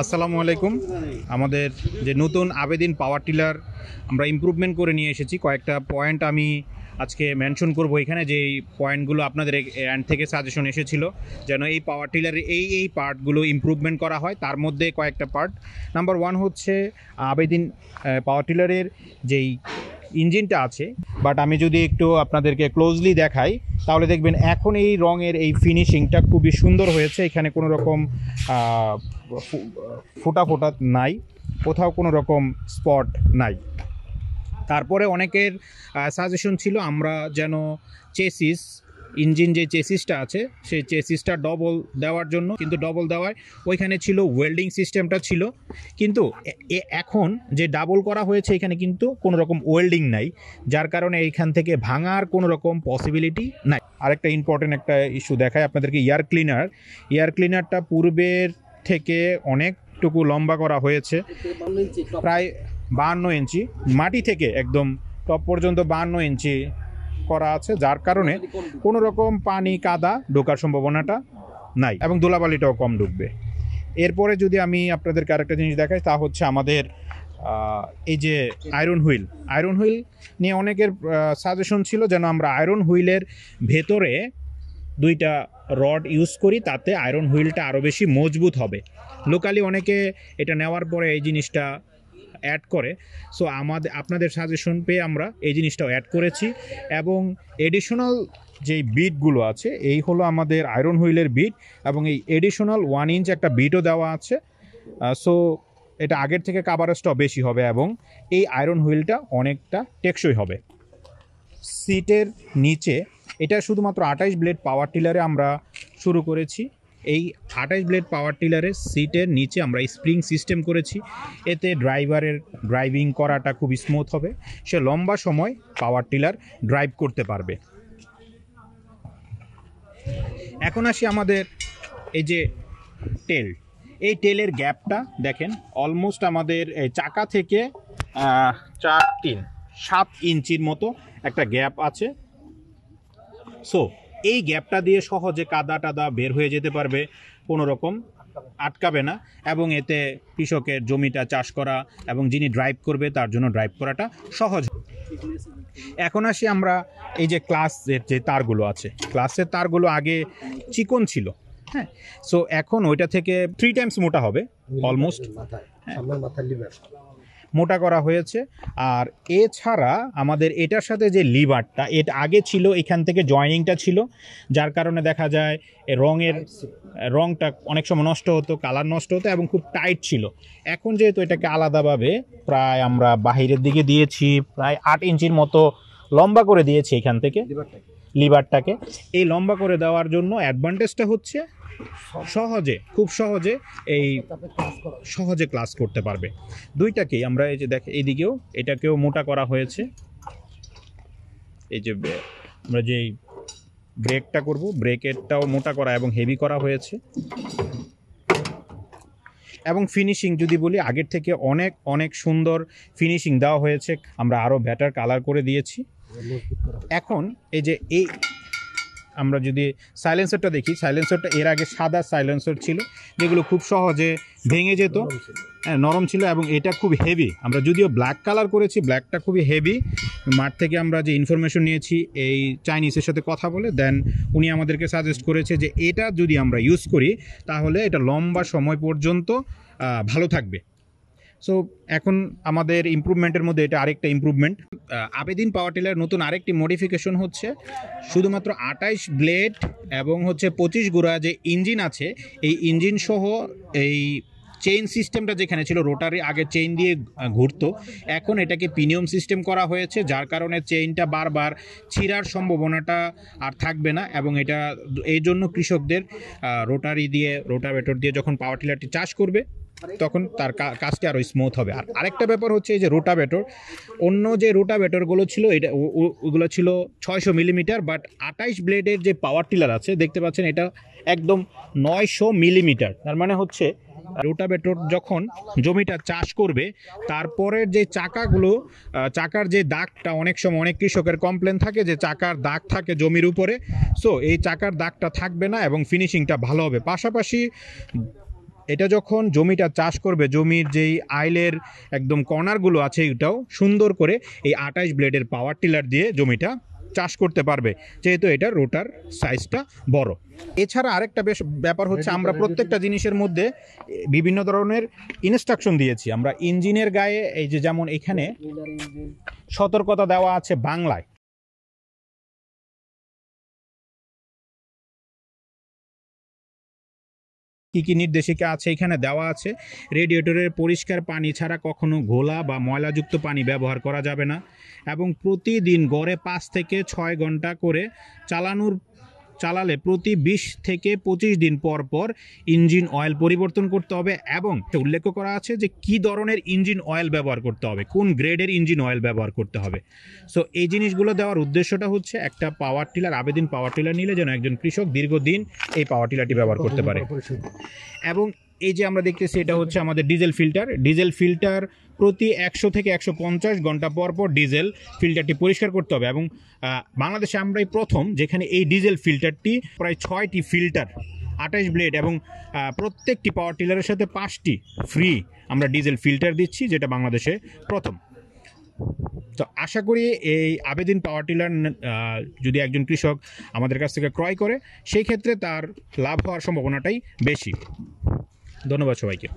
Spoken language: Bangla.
আসসালামু আলাইকুম। আমাদের যে নতুন আবেদিন পাওয়ার টিলার আমরা ইমপ্রুভমেন্ট করে নিয়ে এসেছি, কয়েকটা পয়েন্ট আমি আজকে মেনশন করব এখানে, যে এই পয়েন্টগুলো আপনাদের এন্ড থেকে সাজেশন এসেছিল যেন এই পাওয়ার টিলারের এই পার্টগুলো ইমপ্রুভমেন্ট করা হয়। তার মধ্যে কয়েকটা পার্ট, নাম্বার ওয়ান হচ্ছে আবেদিন পাওয়ার টিলারের যেই ইঞ্জিনটা আছে, বাট আমি যদি একটু আপনাদেরকে ক্লোজলি দেখাই তাহলে দেখবেন এখন এই রঙের এই ফিনিশিংটা খুবই সুন্দর হয়েছে। এখানে কোনো রকম ফোটা ফোটা নাই, কোথাও কোনো রকম স্পট নাই। তারপরে অনেকের সাজেশন ছিল আমরা যেন চেসিস ইঞ্জিন যে চেসিসটা আছে সেই চেসিসটা ডবল দেওয়ার জন্য, কিন্তু ডবল দেওয়ায় ওইখানে ছিল ওয়েল্ডিং সিস্টেমটা ছিল, কিন্তু এখন যে ডাবল করা হয়েছে এখানে কিন্তু কোনো রকম ওয়েল্ডিং নাই, যার কারণে এইখান থেকে ভাঙার কোনো রকম পসিবিলিটি নাই। আরেকটা ইম্পর্টেন্ট একটা ইস্যু দেখায় আপনাদেরকে, এয়ার ক্লিনারটা পূর্বের থেকে অনেকটুকু লম্বা করা হয়েছে, প্রায় 52 ইঞ্চি, মাটি থেকে একদম টপ পর্যন্ত 52 ইঞ্চি করা আছে, যার কারণে কোনো রকম পানি কাদা ঢোকার সম্ভাবনাটা নাই এবং ধুলাবালিটাও কম ঢুকবে। এরপরে যদি আমি আপনাদেরকে আরেকটা জিনিস দেখাই, তা হচ্ছে আমাদের এই যে আয়রন হুইল নিয়ে অনেকের সাজেশন ছিল যেন আমরা আয়রন হুইলের ভেতরে দুইটা রড ইউজ করি, তাতে আয়রন হুইলটা আরও বেশি মজবুত হবে। লোকালি অনেকে এটা নেওয়ার পরে এই জিনিসটা অ্যাড করে, সো আপনাদের সাজেশন পেয়ে আমরা এই জিনিসটাও অ্যাড করেছি। এবং এডিশনাল যেই বিটগুলো আছে এই হলো আমাদের আয়রন হুইলের বিট, এবং এই এডিশনাল 1 ইঞ্চ একটা বিটও দেওয়া আছে। সো এটা আগের থেকে কাভারেজটাও বেশি হবে এবং এই আয়রন হুইলটা অনেকটা টেকসই হবে। সিটের নিচে এটা শুধুমাত্র 28 ব্লেড পাওয়ার টিলারে আমরা শুরু করেছি। এই 28 ব্লেড পাওয়ার টিলারের সিটের নিচে আমরা স্প্রিং সিস্টেম করেছি, এতে ড্রাইভারের ড্রাইভিং করাটা খুব স্মুথ হবে, সে লম্বা সময় পাওয়ার টিলার ড্রাইভ করতে পারবে। এখন আসি আমাদের এই যে এই টেলের গ্যাপটা দেখেন, অলমোস্ট আমাদের এই চাকা থেকে 7 ইঞ্চির মতো একটা গ্যাপ আছে। সো এই গ্যাপটা দিয়ে সহজে কাদা টাদা বের হয়ে যেতে পারবে, কোনো রকম আটকাবে না, এবং এতে কৃষকের জমিটা চাষ করা এবং যিনি ড্রাইভ করবে তার জন্য ড্রাইভ করাটা সহজ। এখন আসি আমরা এই যে ক্লাসের যে তারগুলো আছে, ক্লাসের তারগুলো আগে চিকন ছিল, হ্যাঁ, সো এখন ওইটা থেকে 3 টাইমস মোটা হবে, অলমোস্ট মোটা করা হয়েছে। আর এছাড়া আমাদের এটার সাথে যে লিভারটা, এটা আগে ছিল এখান থেকে জয়েনিংটা ছিল, যার কারণে দেখা যায় রংটা অনেক সময় নষ্ট হতো, কালার নষ্ট হতো এবং খুব টাইট ছিল। এখন যেহেতু এটাকে আলাদাভাবে প্রায় আমরা বাহিরের দিকে দিয়েছি, প্রায় 8 ইঞ্চির মতো লম্বা করে দিয়েছি এখান থেকে লিভারটাকে। এই লম্বা করে দেওয়ার জন্য অ্যাডভান্টেজটা হচ্ছে খুব সহজে ক্লাস করতে পারবে দুইটাকেই। আমরা এই যে দেখ এইদিকেও এটাকেও মোটা করা হয়েছে, এই যে আমরা যেই ব্রেকটা করব ব্রেকেরটাও মোটা করা এবং হেভি করা হয়েছে। এবং ফিনিশিং যদি বলি, আগের থেকে অনেক সুন্দর ফিনিশিং দেওয়া হয়েছে, আমরা আরও বেটার কালার করে দিয়েছি। এখন এই যে আমরা যদি সাইলেন্সারটা দেখি, সাইলেন্সারটা এর আগে সাদা সাইলেন্সার ছিল যেগুলো খুব সহজে ভেঙে যেত, নরম ছিল, এবং এটা খুব হেভি। আমরা যদিও ব্ল্যাক কালার করেছি, ব্ল্যাকটা খুবই হেভি। মাঠ থেকে আমরা যে ইনফরমেশন নিয়েছি এই চাইনিজের সাথে কথা বলে, দেন উনি আমাদেরকে সাজেস্ট করেছে যে এটা যদি আমরা ইউজ করি তাহলে এটা লম্বা সময় পর্যন্ত ভালো থাকবে। সো এখন আমাদের ইমপ্রুভমেন্টের মধ্যে এটা আরেকটা ইমপ্রুভমেন্ট। আবেদিন পাওয়ার টিলার নতুন আরেকটি মডিফিকেশন হচ্ছে শুধুমাত্র 28 ব্লেড এবং হচ্ছে 25 গুড়া যে ইঞ্জিন আছে, এই ইঞ্জিন সহ এই চেইন সিস্টেমটা যেখানে ছিল, রোটারি আগে চেইন দিয়ে ঘুরতো, এখন এটাকে পিনিয়ম সিস্টেম করা হয়েছে, যার কারণে চেইনটা বারবার ছিঁড়ার সম্ভাবনাটা আর থাকবে না। এবং এটা এই জন্য কৃষকদের রোটাভেটর দিয়ে যখন পাওয়ার টিলারটি চাষ করবে তখন তার কাজটি আরও স্মুথ হবে। আর আরেকটা ব্যাপার হচ্ছে এই যে রোটাভেটর, অন্য যে রোটাভেটরগুলো ছিল ওগুলো ছিল 600 মিলিমিটার, বাট 28 ব্লেডের যে পাওয়ার টিলার আছে দেখতে পাচ্ছেন এটা একদম 900 মিলিমিটার। তার মানে হচ্ছে রোটাভেটর যখন জমিটা চাষ করবে তারপরের যে চাকার যে দাগটা, অনেক সময় অনেক কৃষকের কমপ্লেন থাকে যে চাকার দাগ থাকে জমির উপরে, সো এই চাকার দাগটা থাকবে না এবং ফিনিশিংটা ভালো হবে। পাশাপাশি এটা যখন জমিটা চাষ করবে, জমির যেই আইলের একদম কর্নারগুলো আছে এটাও সুন্দর করে এই 28 ব্লেডের পাওয়ার টিলার দিয়ে জমিটা চাষ করতে পারবে, যেহেতু এটা রোটার সাইজটা বড়। এছাড়া আরেকটা বেশ ব্যাপার হচ্ছে, আমরা প্রত্যেকটা জিনিসের মধ্যে বিভিন্ন ধরনের ইনস্ট্রাকশন দিয়েছি। আমরা ইঞ্জিনের গায়ে এই যে যেমন এখানে সতর্কতা দেওয়া আছে বাংলায়, কী কী নির্দেশিকা আছে এখানে দেওয়া আছে। রেডিয়েটরের পরিষ্কার পানি ছাড়া কখনো ঘোলা বা ময়লাযুক্ত পানি ব্যবহার করা যাবে না, এবং প্রতিদিন গড়ে 5 থেকে 6 ঘন্টা করে চালালে প্রতি 20 থেকে 25 দিন পর পর ইঞ্জিন অয়েল পরিবর্তন করতে হবে। এবং উল্লেখ করা আছে যে কী ধরনের ইঞ্জিন অয়েল ব্যবহার করতে হবে, কোন গ্রেডের ইঞ্জিন অয়েল ব্যবহার করতে হবে। সো এই জিনিসগুলো দেওয়ার উদ্দেশ্যটা হচ্ছে একটা পাওয়ার টিলার, আবেদন পাওয়ার টিলার নিলে যেন একজন কৃষক দীর্ঘদিন এই পাওয়ার টিলারটি ব্যবহার করতে পারে। এবং এই যে আমরা দেখতেছি এটা হচ্ছে আমাদের ডিজেল ফিল্টার। ডিজেল ফিল্টার প্রতি 100 থেকে 150 ঘন্টা পর পর ডিজেল ফিল্টারটি পরিষ্কার করতে হবে। এবং বাংলাদেশে আমরাই প্রথম যেখানে এই ডিজেল ফিল্টারটি প্রায় 6টি ফিল্টার 28 ব্লেড এবং প্রত্যেকটি পাওয়ার টিলারের সাথে 5টি ফ্রি আমরা ডিজেল ফিল্টার দিচ্ছি, যেটা বাংলাদেশে প্রথম। তো আশা করি এই আবেদন পাওয়ার টিলার যদি একজন কৃষক আমাদের কাছ থেকে ক্রয় করে, সেই ক্ষেত্রে তার লাভ হওয়ার সম্ভাবনাটাই বেশি। ধন্যবাদ সবাইকে।